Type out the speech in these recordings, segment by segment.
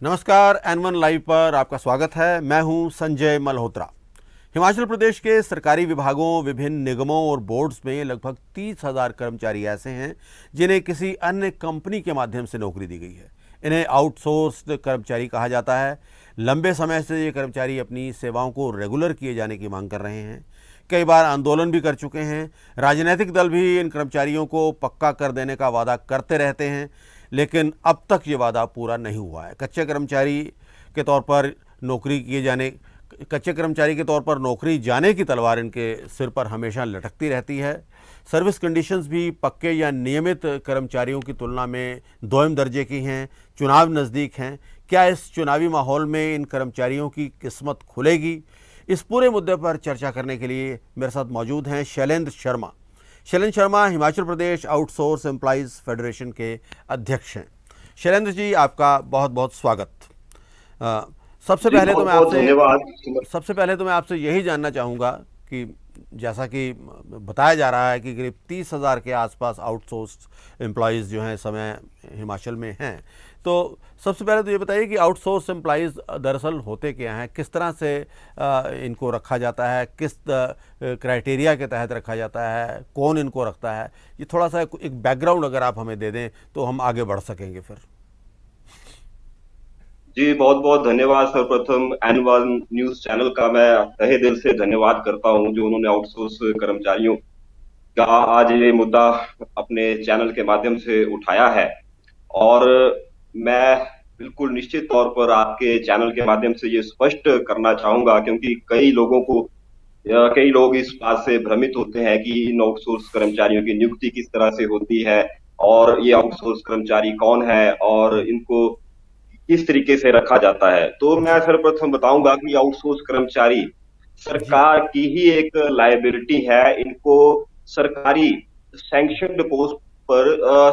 नमस्कार, N1 live पर आपका स्वागत है। मैं हूं संजय मल्होत्रा। हिमाचल प्रदेश के सरकारी विभागों, विभिन्न निगमों और बोर्ड्स में लगभग 30,000 कर्मचारी ऐसे हैं जिन्हें किसी अन्य कंपनी के माध्यम से नौकरी दी गई है। इन्हें आउटसोर्स्ड कर्मचारी कहा जाता है। लंबे समय से ये कर्मचारी अपनी सेवाओं को रेगुलर किए जाने की मांग कर रहे हैं। कई बार आंदोलन भी कर चुके हैं। राजनीतिक दल भी इन कर्मचारियों को पक्का कर देने का वादा करते रहते हैं, लेकिन अब तक ये वादा पूरा नहीं हुआ है। कच्चे कर्मचारी के तौर पर नौकरी जाने की तलवार इनके सिर पर हमेशा लटकती रहती है। सर्विस कंडीशंस भी पक्के या नियमित कर्मचारियों की तुलना में दोयम दर्जे की हैं। चुनाव नज़दीक हैं। क्या इस चुनावी माहौल में इन कर्मचारियों की किस्मत खुलेगी? इस पूरे मुद्दे पर चर्चा करने के लिए मेरे साथ मौजूद हैं Shailendra Sharma. Shailendra Sharma Himachal Pradesh outsource employees federation के अध्यक्ष हैं। शैलेंद्र जी, आपका बहुत बहुत स्वागत। अ, सबसे जी पहले तो बहुत मैं बहुत आपसे धन्यवाद। सबसे पहले तो मैं आपसे यही जानना चाहूँगा कि जैसा कि बताया जा रहा है कि करीब 30,000 के आसपास आउटसोर्स एम्प्लॉयज़ जो हैं इस समय हिमाचल में हैं। तो सबसे पहले तो ये बताइए कि आउटसोर्स एम्प्लॉयज़ दरअसल होते क्या हैं, किस तरह से इनको रखा जाता है, किस क्राइटेरिया के तहत रखा जाता है, कौन इनको रखता है? ये थोड़ा सा एक बैकग्राउंड अगर आप हमें दे दें तो हम आगे बढ़ सकेंगे फिर। जी बहुत बहुत धन्यवाद। सर्वप्रथम N1 न्यूज चैनल का मैं तहे दिल से धन्यवाद करता हूं, जो उन्होंने आउटसोर्स कर्मचारियों का आज ये मुद्दा अपने चैनल के माध्यम से उठाया है। और मैं बिल्कुल निश्चित तौर पर आपके चैनल के माध्यम से ये स्पष्ट करना चाहूंगा, क्योंकि कई लोग इस बात से भ्रमित होते हैं कि इन आउटसोर्स कर्मचारियों की नियुक्ति किस तरह से होती है और ये आउटसोर्स कर्मचारी कौन है और इनको किस तरीके से रखा जाता है। तो मैं जी सर्वप्रथम बताऊंगा कि आउटसोर्स कर्मचारी जी सरकार की ही एक लायबिलिटी है। इनको सरकारी सैंक्शनड पोस्ट पर,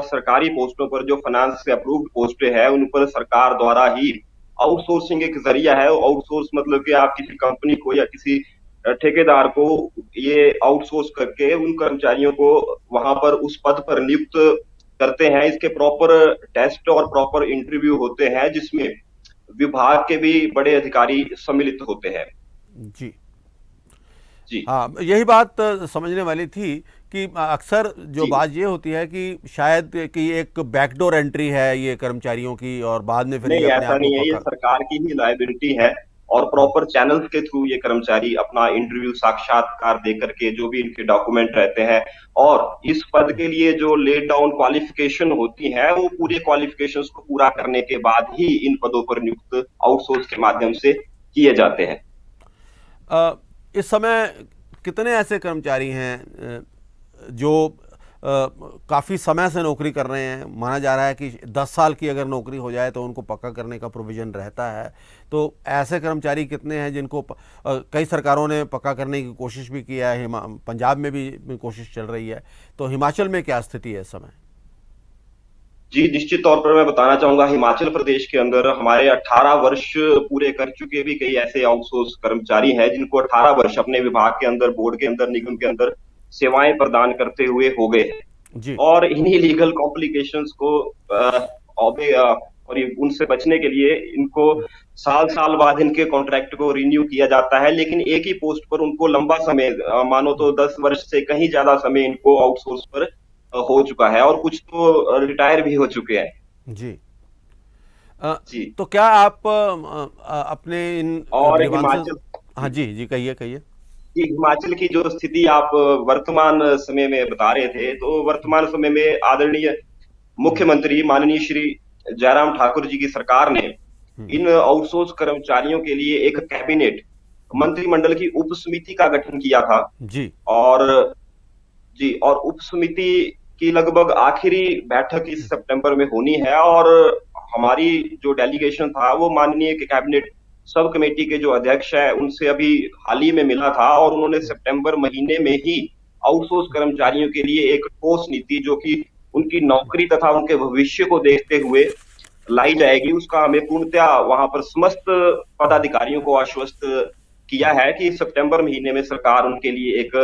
सरकारी पोस्टों पर जो फाइनेंस से अप्रूव्ड पोस्टें हैं उन पर सरकार द्वारा ही आउटसोर्सिंग एक जरिया है। आउटसोर्स मतलब कि आप किसी कंपनी को या किसी ठेकेदार को ये आउटसोर्स करके उन कर्मचारियों को वहां पर उस पद पर नियुक्त करते हैं। इसके प्रॉपर टेस्ट और प्रॉपर इंटरव्यू होते हैं, जिसमें विभाग के भी बड़े अधिकारी सम्मिलित होते हैं। जी। जी हाँ, यही बात समझने वाली थी कि अक्सर जो जी। बात ये होती है कि शायद कि एक बैकडोर एंट्री है ये कर्मचारियों की और बाद में फिर ये नहीं, अपने ऐसा आप को नहीं है, ये पकड़। सरकार की ही लायबिलिटी है। और प्रॉपर चैनल्स के थ्रू ये कर्मचारी अपना इंटरव्यू साक्षात्कार दे करके जो भी इनके डॉक्यूमेंट रहते हैं और इस पद के लिए जो लेड डाउन क्वालिफिकेशन होती है वो पूरे क्वालिफिकेशंस को पूरा करने के बाद ही इन पदों पर नियुक्त आउटसोर्स के माध्यम से किए जाते हैं। अ, इस समय कितने ऐसे कर्मचारी हैं जो काफ़ी समय से नौकरी कर रहे हैं? माना जा रहा है कि 10 साल की अगर नौकरी हो जाए तो उनको पक्का करने का प्रोविज़न रहता है। तो ऐसे कर्मचारी कितने हैं जिनको कई सरकारों ने पक्का करने की कोशिश भी किया है। पंजाब में भी कोशिश चल रही है। तो हिमाचल में क्या स्थिति है इस समय? जी, निश्चित तौर पर मैं बताना चाहूंगा, हिमाचल प्रदेश के अंदर हमारे 18 वर्ष पूरे कर चुके भी कई ऐसे आउटसोर्स कर्मचारी हैं जिनको 18 वर्ष अपने विभाग के अंदर, बोर्ड के अंदर, निगम के अंदर सेवाएं प्रदान करते हुए हो गए हैं। जी और इन्हीं लीगल कॉम्प्लिकेशंस को और उनसे बचने के लिए इनको साल साल बाद इनके कॉन्ट्रैक्ट को रिन्यू किया जाता है, लेकिन एक ही पोस्ट पर उनको लंबा समय, मानो तो 10 वर्ष से कहीं ज्यादा समय इनको आउटसोर्स पर हो चुका है और कुछ तो रिटायर भी हो चुके हैं। जी। अ, जी। तो क्या आप अपने इन और ग्रीवांसेस। हिमाचल हाँ जी जी, कहिए कहिए। की हिमाचल की जो स्थिति आप वर्तमान समय में बता रहे थे, तो वर्तमान समय में आदरणीय मुख्यमंत्री माननीय श्री जयराम ठाकुर जी की सरकार ने हम्म, इन आउटसोर्स कर्मचारियों के लिए एक कैबिनेट मंत्रिमंडल की उप समिति का गठन किया था। जी और जी, और उप समिति की लगभग आखिरी बैठक इस सितंबर में होनी है। और हमारी जो डेलीगेशन था वो माननीय के कैबिनेट सब कमेटी के जो अध्यक्ष है उनसे अभी हाल ही में मिला था, और उन्होंने सितंबर महीने में ही आउटसोर्स कर्मचारियों के लिए एक ठोस नीति, जो कि उनकी नौकरी तथा उनके भविष्य को देखते हुए लाई जाएगी, उसका हमें पूर्णतया वहां पर समस्त पदाधिकारियों को आश्वस्त किया है कि सितंबर महीने में सरकार उनके लिए एक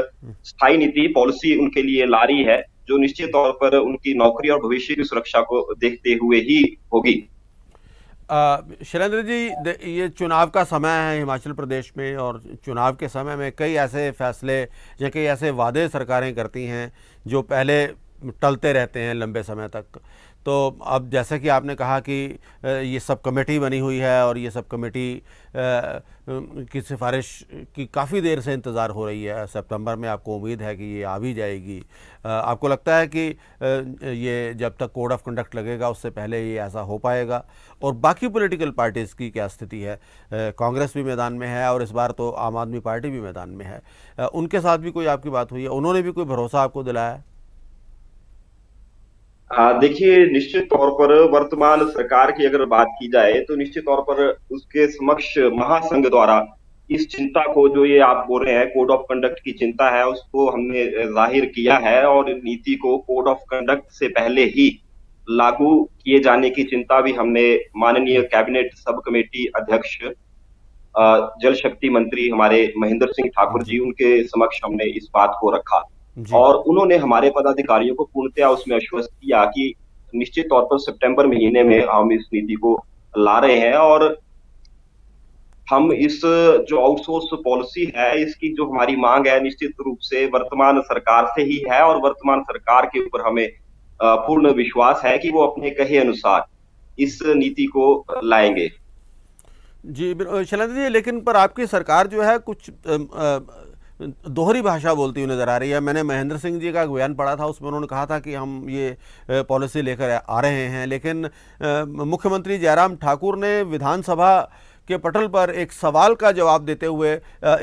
स्थायी नीति पॉलिसी उनके लिए ला रही है, जो निश्चित तौर पर उनकी नौकरी और भविष्य की सुरक्षा को देखते हुए ही होगी। शैलेंद्र जी, ये चुनाव का समय है हिमाचल प्रदेश में, और चुनाव के समय में कई ऐसे फैसले या कई ऐसे वादे सरकारें करती हैं जो पहले टलते रहते हैं लंबे समय तक। तो अब जैसे कि आपने कहा कि ये सब कमेटी बनी हुई है और ये सब कमेटी की सिफारिश की काफ़ी देर से इंतज़ार हो रही है। सितंबर में आपको उम्मीद है कि ये आ भी जाएगी। आपको लगता है कि ये जब तक कोड ऑफ कंडक्ट लगेगा उससे पहले ये ऐसा हो पाएगा? और बाकी पॉलिटिकल पार्टीज़ की क्या स्थिति है? कांग्रेस भी मैदान में है और इस बार तो आम आदमी पार्टी भी मैदान में है। उनके साथ भी कोई आपकी बात हुई है? उन्होंने भी कोई भरोसा आपको दिलाया है? हाँ, देखिए, निश्चित तौर पर वर्तमान सरकार की अगर बात की जाए तो निश्चित तौर पर उसके समक्ष महासंघ द्वारा इस चिंता को, जो ये आप बोल रहे हैं कोड ऑफ कंडक्ट की चिंता है, उसको हमने जाहिर किया है और नीति को कोड ऑफ कंडक्ट से पहले ही लागू किए जाने की चिंता भी हमने माननीय कैबिनेट सब कमेटी अध्यक्ष जल शक्ति मंत्री हमारे महेंद्र सिंह ठाकुर जी। जी, उनके समक्ष हमने इस बात को रखा। जी। और उन्होंने हमारे पदाधिकारियों को पूर्णतया उसमें आश्वस्त किया कि निश्चित तौर पर सितंबर महीने में हम इस नीति को ला रहे हैं, और हम इस जो आउटसोर्स पॉलिसी है, इसकी जो हमारी मांग है निश्चित रूप से वर्तमान सरकार से ही है, और वर्तमान सरकार के ऊपर हमें पूर्ण विश्वास है कि वो अपने कहे अनुसार इस नीति को लाएंगे। जी, शैलेंद्र जी, लेकिन पर आपकी सरकार जो है कुछ दोहरी भाषा बोलती हुई नज़र आ रही है। मैंने महेंद्र सिंह जी का एक बयान पढ़ा था, उसमें उन्होंने कहा था कि हम ये पॉलिसी लेकर आ रहे हैं, लेकिन मुख्यमंत्री जयराम ठाकुर ने विधानसभा के पटल पर एक सवाल का जवाब देते हुए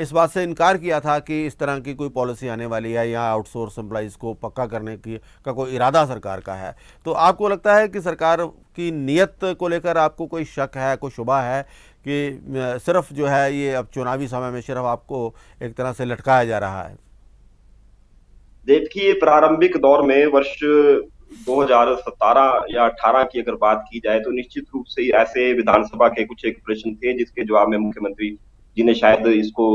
इस बात से इनकार किया था कि इस तरह की कोई पॉलिसी आने वाली है या आउटसोर्स एम्प्लॉइज़ को पक्का करने की का कोई इरादा सरकार का है। तो आपको लगता है कि सरकार की नीयत को लेकर आपको कोई शक है, कोई शुबा है कि सिर्फ जो है ये अब चुनावी समय में सिर्फ आपको एक तरह से लटकाया जा रहा है? देखिए, प्रारंभिक दौर में वर्ष 2017 या 18 की अगर बात की जाए तो निश्चित रूप से ऐसे विधानसभा के कुछ एक प्रश्न थे जिसके जवाब में मुख्यमंत्री जी ने शायद इसको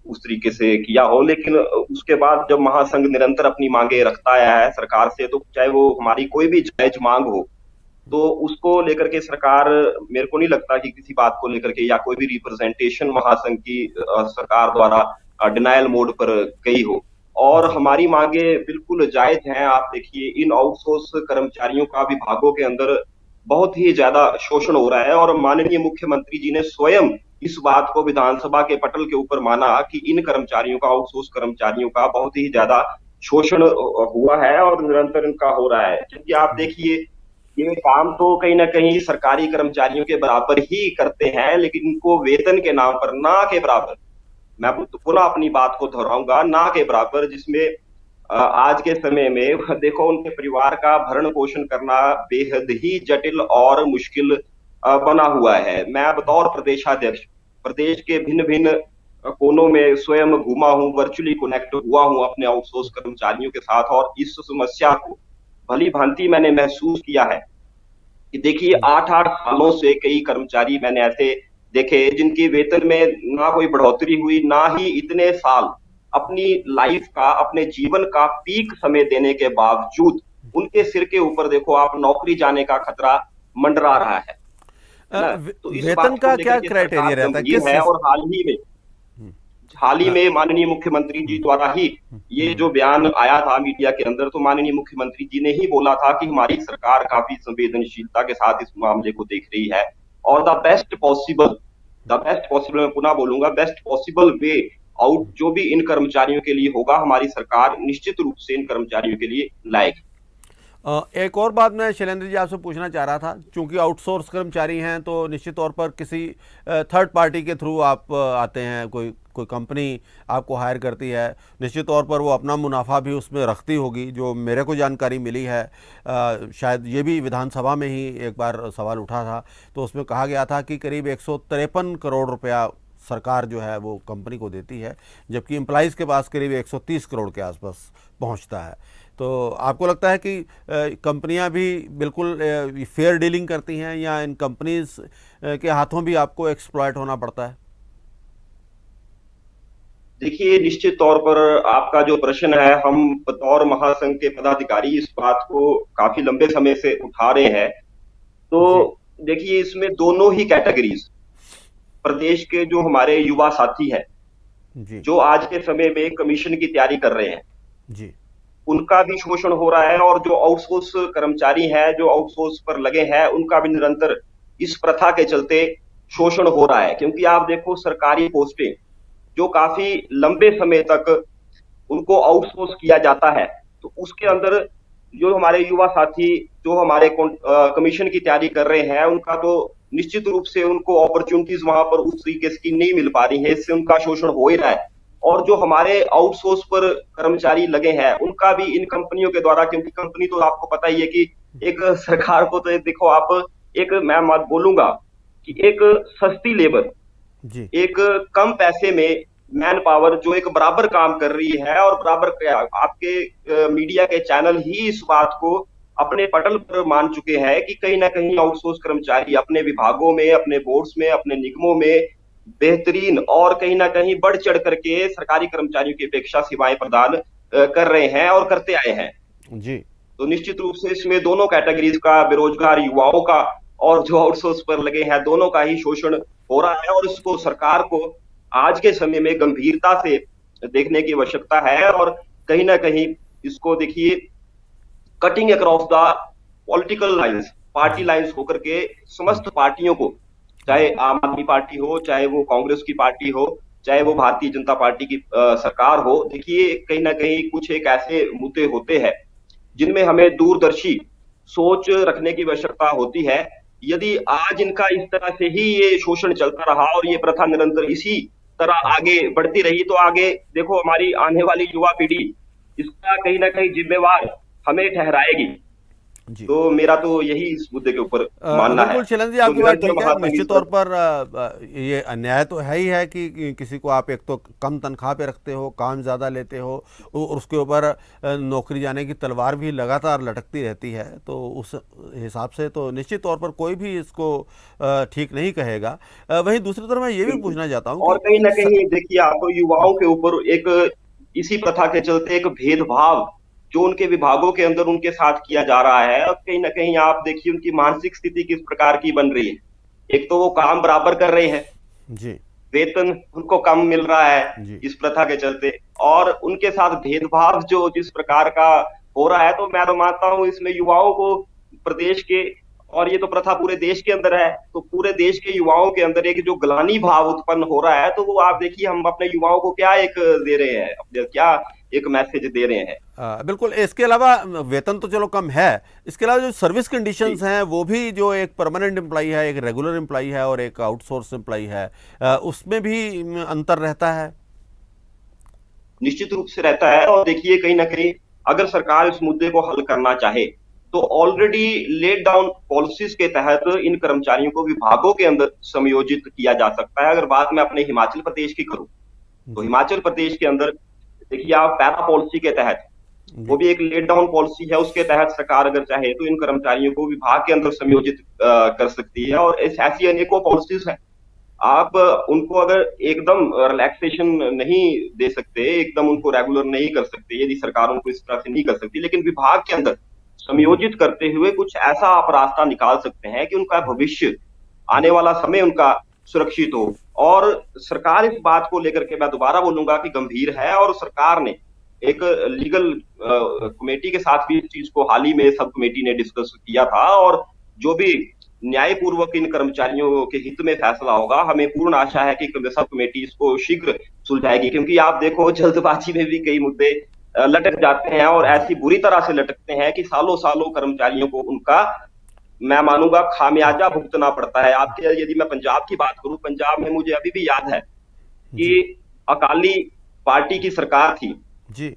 उस तरीके से किया हो, लेकिन उसके बाद जब महासंघ निरंतर अपनी मांगे रखता आया है सरकार से, तो चाहे वो हमारी कोई भी जायज मांग हो, तो उसको लेकर के सरकार, मेरे को नहीं लगता कि किसी बात को लेकर के या कोई भी रिप्रेजेंटेशन महासंघ की सरकार द्वारा डिनायल मोड पर गई हो। और जी। हमारी मांगे बिल्कुल जायज हैं। आप देखिए, इन आउटसोर्स कर्मचारियों का विभागों के अंदर बहुत ही ज्यादा शोषण हो रहा है, और माननीय मुख्यमंत्री जी ने स्वयं इस बात को विधानसभा के पटल के ऊपर माना कि इन कर्मचारियों का, आउटसोर्स कर्मचारियों का बहुत ही ज्यादा शोषण हुआ है और निरंतर इनका हो रहा है। क्योंकि आप जी। देखिए, ये काम तो कहीं ना कहीं सरकारी कर्मचारियों के बराबर ही करते हैं, लेकिन इनको वेतन के नाम पर ना के बराबर, मैं तो पुनः अपनी बात को दोहराऊंगा, ना के बराबर, जिसमें आज के समय में देखो उनके परिवार का भरण पोषण करना बेहद ही जटिल और मुश्किल बना हुआ है। मैं बतौर प्रदेशाध्यक्ष प्रदेश के भिन्न भिन्न कोनों में स्वयं घूमा हूं, वर्चुअली कनेक्ट हुआ हूं अपने आउटसोर्स कर्मचारियों के साथ, और इस समस्या को भली भांति मैंने महसूस किया है कि देखिए, 8-8 सालों से कई कर्मचारी मैंने ऐसे देखे जिनकी वेतन में ना कोई बढ़ोतरी हुई, ना ही इतने साल अपनी लाइफ का, अपने जीवन का पीक समय देने के बावजूद उनके सिर के ऊपर देखो आप नौकरी जाने का खतरा मंडरा रहा है ना? तो इस वेतन बात को का लेकर क्या के क्राइटेरिया सरकार रहता है? गंभीर है, और हम्म, हाल ही हाँ, में माननीय मुख्यमंत्री जी द्वारा ही ये जो बयान आया था मीडिया के अंदर, तो माननीय मुख्यमंत्री जी ने ही बोला था कि हमारी सरकार काफी संवेदनशीलता के साथ इस मामले को देख रही है, और द बेस्ट पॉसिबल, मैं पुनः बोलूंगा, बेस्ट पॉसिबल वे आउट जो भी इन कर्मचारियों के लिए होगा, हमारी सरकार निश्चित रूप से इन कर्मचारियों के लिए लाएगी। एक और बात मैं शैलेंद्र जी आपसे पूछना चाह रहा था, क्योंकि आउटसोर्स कर्मचारी हैं तो निश्चित तौर पर किसी थर्ड पार्टी के थ्रू आप आते हैं, कोई कोई कंपनी आपको हायर करती है, निश्चित तौर पर वो अपना मुनाफा भी उसमें रखती होगी, जो मेरे को जानकारी मिली है। शायद ये भी विधानसभा में ही एक बार सवाल उठा था, तो उसमें कहा गया था कि करीब 153 करोड़ रुपया सरकार जो है वो कंपनी को देती है, जबकि एम्प्लॉइज़ के पास करीब 130 करोड़ के आसपास पहुंचता है। तो आपको लगता है कि कंपनियां भी बिल्कुल फेयर डीलिंग करती हैं, या इन कंपनीज के हाथों भी आपको एक्सप्लॉयट होना पड़ता है? देखिए, निश्चित तौर पर आपका जो प्रश्न है, हम बतौर महासंघ के पदाधिकारी इस बात को काफी लंबे समय से उठा रहे हैं। तो जी। देखिए इसमें दोनों ही कैटेगरीज, प्रदेश के जो हमारे युवा साथी हैं, जी। जो आज के समय में कमीशन की तैयारी कर रहे हैं, जी। उनका भी शोषण हो रहा है, और जो आउटसोर्स कर्मचारी हैं, जो आउटसोर्स पर लगे हैं, उनका भी निरंतर इस प्रथा के चलते शोषण हो रहा है। क्योंकि आप देखो सरकारी पोस्टें जो काफी लंबे समय तक उनको आउटसोर्स किया जाता है, तो उसके अंदर जो हमारे युवा साथी जो हमारे कमीशन की तैयारी कर रहे हैं, उनका तो निश्चित रूप से उनको अपॉर्चुनिटीज वहां पर उस तरीके की नहीं मिल पा रही है, इससे उनका शोषण हो ही रहा है। और जो हमारे आउटसोर्स पर कर्मचारी लगे हैं, उनका भी इन कंपनियों के द्वारा, क्योंकि कंपनी तो आपको पता ही है कि एक सरकार को तो देखो आप, एक मैं बात बोलूंगा कि एक सस्ती लेबर, जी। एक कम पैसे में मैन पावर जो एक बराबर काम कर रही है, और बराबर आपके मीडिया के चैनल ही इस बात को अपने पटल पर मान चुके हैं कि कहीं ना कहीं आउटसोर्स कर्मचारी अपने विभागों में, अपने बोर्ड्स में, अपने निगमों में बेहतरीन और कहीं ना कहीं बढ़ चढ़ करके सरकारी कर्मचारियों की अपेक्षा सेवाएं प्रदान कर रहे हैं और करते आए हैं। जी। तो निश्चित रूप से इसमें दोनों कैटेगरीज का, बेरोजगार युवाओं का और जो आउटसोर्स पर लगे हैं, दोनों का ही शोषण हो रहा है, और इसको सरकार को आज के समय में गंभीरता से देखने की आवश्यकता है। और कहीं ना कहीं इसको देखिए, cutting across the political lines, party जी। लाइंस होकर के हम्म। समस्त पार्टियों को, चाहे जी। आम आदमी पार्टी हो, चाहे वो कांग्रेस की पार्टी हो, चाहे वो भारतीय जनता पार्टी की सरकार हो, देखिए कहीं ना कहीं कुछ एक ऐसे मुद्दे होते हैं जिनमें हमें दूरदर्शी सोच रखने की आवश्यकता होती है। यदि आज इनका इस तरह से ही ये शोषण चलता रहा और ये प्रथा निरंतर इसी तरह आगे बढ़ती रही, तो आगे देखो हमारी आने वाली युवा पीढ़ी इसका कहीं ना कहीं जिम्मेवार हमें ठहराएगी। जी। तो मेरा तो यही इस मुद्दे के ऊपर मानना है। बिल्कुल शैलेंद्र जी, तो आपकी बात निरंतर ठीक है। वहां तक इस निश्चित तौर पर, पर ये अन्याय तो है ही है कि किसी को आप एक तो कम तनख्वाह पे रखते हो, काम ज़्यादा लेते हो, और उसके ऊपर नौकरी जाने की तलवार भी लगातार लटकती रहती है। तो उस हिसाब से तो निश्चित तौर पर कोई भी इसको ठीक नहीं कहेगा। वहीं दूसरी तरफ मैं ये भी बिल्कुल, पूछना चाहता हूँ और कि कहीं ना कहीं देखिए आप युवाओं के ऊपर एक इसी प्रथा के चलते एक भेदभाव जो उनके विभागों के अंदर उनके साथ किया जा रहा है, और कहीं ना कहीं आप देखिए उनकी मानसिक स्थिति किस प्रकार की बन रही है। एक तो वो काम बराबर कर रहे हैं, जी। वेतन उनको कम मिल रहा है जी। इस प्रथा के चलते, और उनके साथ भेदभाव जो जिस प्रकार का हो रहा है, तो मैं तो मानता हूं इसमें युवाओं को प्रदेश के, और ये तो प्रथा पूरे देश के अंदर है, तो पूरे देश के युवाओं के अंदर एक जो ग्लानि भाव उत्पन्न हो रहा है, तो वो आप देखिए हम अपने युवाओं को क्या एक दे रहे हैं, अपने क्या एक मैसेज दे रहे हैं। बिल्कुल। इसके अलावा वेतन तो चलो कम है, इसके अलावा जो सर्विस जी, कंडीशंस हैं वो भी, जो एक परमानेंट एम्प्लॉई है, एक रेगुलर एम्प्लॉई है और एक आउटसोर्स एम्प्लॉई है, उसमें भी अंतर रहता है। निश्चित रूप से रहता है। और देखिए कहीं ना कहीं अगर सरकार इस मुद्दे को हल करना चाहे, तो ऑलरेडी लेड डाउन पॉलिसीज के तहत इन कर्मचारियों को विभागों के अंदर समयोजित किया जा सकता है। अगर बात मैं अपने हिमाचल प्रदेश की करूं, तो जी। हिमाचल प्रदेश के अंदर देखिए आप पैरा पॉलिसी के तहत, वो जी। भी एक लेड डाउन पॉलिसी है, उसके तहत सरकार अगर चाहे तो इन कर्मचारियों को विभाग के अंदर समयोजित कर सकती है। और ऐसी अनेकों पॉलिसीज हैं, आप उनको अगर एकदम रिलैक्सेशन नहीं दे सकते, एकदम उनको रेगुलर नहीं कर सकते, यदि सरकार उनको इस तरह से नहीं कर सकती, लेकिन विभाग के अंदर जी। समयोजित करते हुए कुछ ऐसा आप रास्ता निकाल सकते हैं कि उनका भविष्य, आने वाला समय उनका सुरक्षित हो। और सरकार इस बात को लेकर के मैं दोबारा बोलूंगा कि गंभीर है, और सरकार ने एक लीगल कमेटी के साथ भी इस चीज को हाल ही में सब कमेटी ने डिस्कस किया था, और जो भी न्यायपूर्वक इन कर्मचारियों के हित में फैसला होगा, हमें पूर्ण आशा है कि सब कमेटी इसको शीघ्र सुलझाएगी। क्योंकि आप देखो जल्दबाजी में भी कई मुद्दे लटक जाते हैं, और जी। ऐसी बुरी तरह से लटकते हैं कि सालों सालों कर्मचारियों को उनका, मैं मानूंगा, खामियाजा भुगतना पड़ता है। आपके यदि मैं पंजाब की बात करूं, पंजाब में मुझे अभी भी याद है कि जी। अकाली पार्टी की सरकार थी, जी।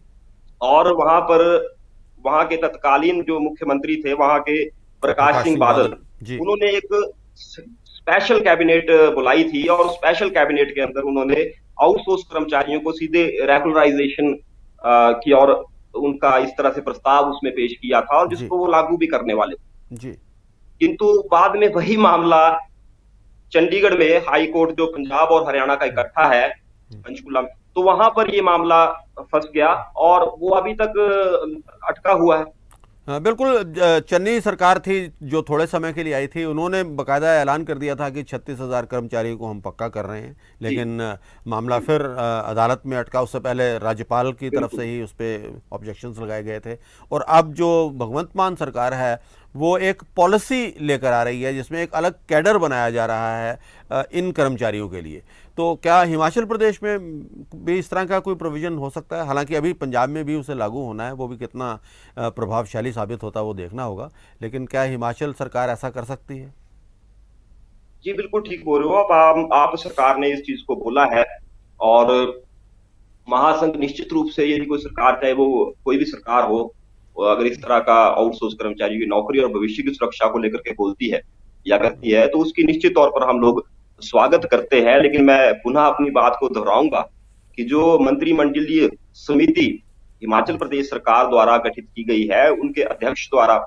और वहां के तत्कालीन जो मुख्यमंत्री थे वहां के प्रकाश प्रकाश सिंह सिंह बादल, बादल। जी। उन्होंने एक स्पेशल कैबिनेट बुलाई थी, और स्पेशल कैबिनेट के अंदर उन्होंने आउटसोर्स कर्मचारियों को सीधे रेगुलराइजेशन की और उनका इस तरह से प्रस्ताव उसमें पेश किया था, और जी। जिसको वो लागू भी करने वाले थे। जी। किंतु बाद में वही मामला चंडीगढ़ में हाई कोर्ट, जो पंजाब और हरियाणा का हम्म। इकट्ठा है, हम्म। पंचकुला में, तो वहां पर ये मामला फंस गया, और वो अभी तक अटका हुआ है। हाँ, बिल्कुल। चन्नी सरकार थी जो थोड़े समय के लिए आई थी, उन्होंने बाकायदा ऐलान कर दिया था कि 36,000 कर्मचारियों को हम पक्का कर रहे हैं, जी, लेकिन मामला जी, फिर अदालत में अटका। उससे पहले राज्यपाल की तरफ बिल्कुल। से ही उस पर ऑब्जेक्शंस लगाए गए थे। और अब जो भगवंत मान सरकार है वो एक पॉलिसी लेकर आ रही है जिसमें एक अलग कैडर बनाया जा रहा है इन कर्मचारियों के लिए। तो क्या हिमाचल प्रदेश में भी इस तरह का कोई प्रोविज़न हो सकता है? हालांकि अभी पंजाब में भी उसे लागू होना है, वो भी कितना प्रभावशाली साबित होता है वो देखना होगा, लेकिन क्या हिमाचल सरकार ऐसा कर सकती है? जी, बिल्कुल ठीक बोल रहे हो आप सरकार ने इस चीज़ को बोला है और महासंघ निश्चित रूप से यदि कोई सरकार, चाहे वो कोई भी सरकार हो, अगर इस तरह का आउटसोर्स कर्मचारियों की नौकरी और भविष्य की सुरक्षा को लेकर के बोलती है या करती है, तो उसकी निश्चित तौर पर हम लोग स्वागत करते हैं। लेकिन मैं पुनः अपनी बात को दोहराऊंगा कि जो मंत्रिमंडलीय समिति हिमाचल प्रदेश सरकार द्वारा गठित की गई है, उनके अध्यक्ष द्वारा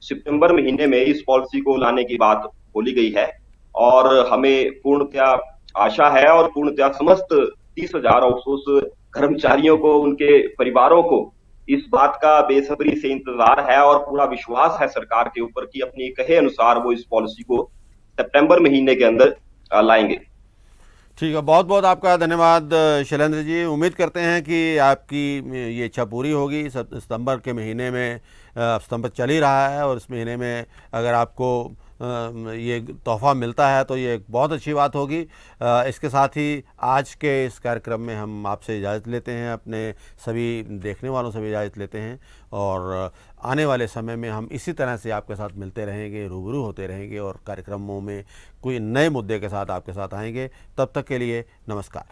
सितंबर महीने में इस पॉलिसी को लाने की बात बोली गई है और हमें पूर्णतया आशा है और पूर्णतया समस्त 30,000 आउटसोर्स कर्मचारियों को, उनके परिवारों को इस बात का बेसब्री से इंतजार है और पूरा विश्वास है सरकार के ऊपर कि अपनी कहे अनुसार वो इस पॉलिसी को सितंबर महीने के अंदर लाएंगे। ठीक है, बहुत बहुत आपका धन्यवाद शैलेंद्र जी। उम्मीद करते हैं कि आपकी ये इच्छा पूरी होगी। सितंबर के महीने में सितंबर चल ही रहा है और इस महीने में अगर आपको ये तोहफ़ा मिलता है तो ये एक बहुत अच्छी बात होगी। इसके साथ ही आज के इस कार्यक्रम में हम आपसे इजाज़त लेते हैं, अपने सभी देखने वालों से भी इजाज़त लेते हैं और आने वाले समय में हम इसी तरह से आपके साथ मिलते रहेंगे, रूबरू होते रहेंगे और कार्यक्रमों में कोई नए मुद्दे के साथ आपके साथ आएंगे। तब तक के लिए नमस्कार।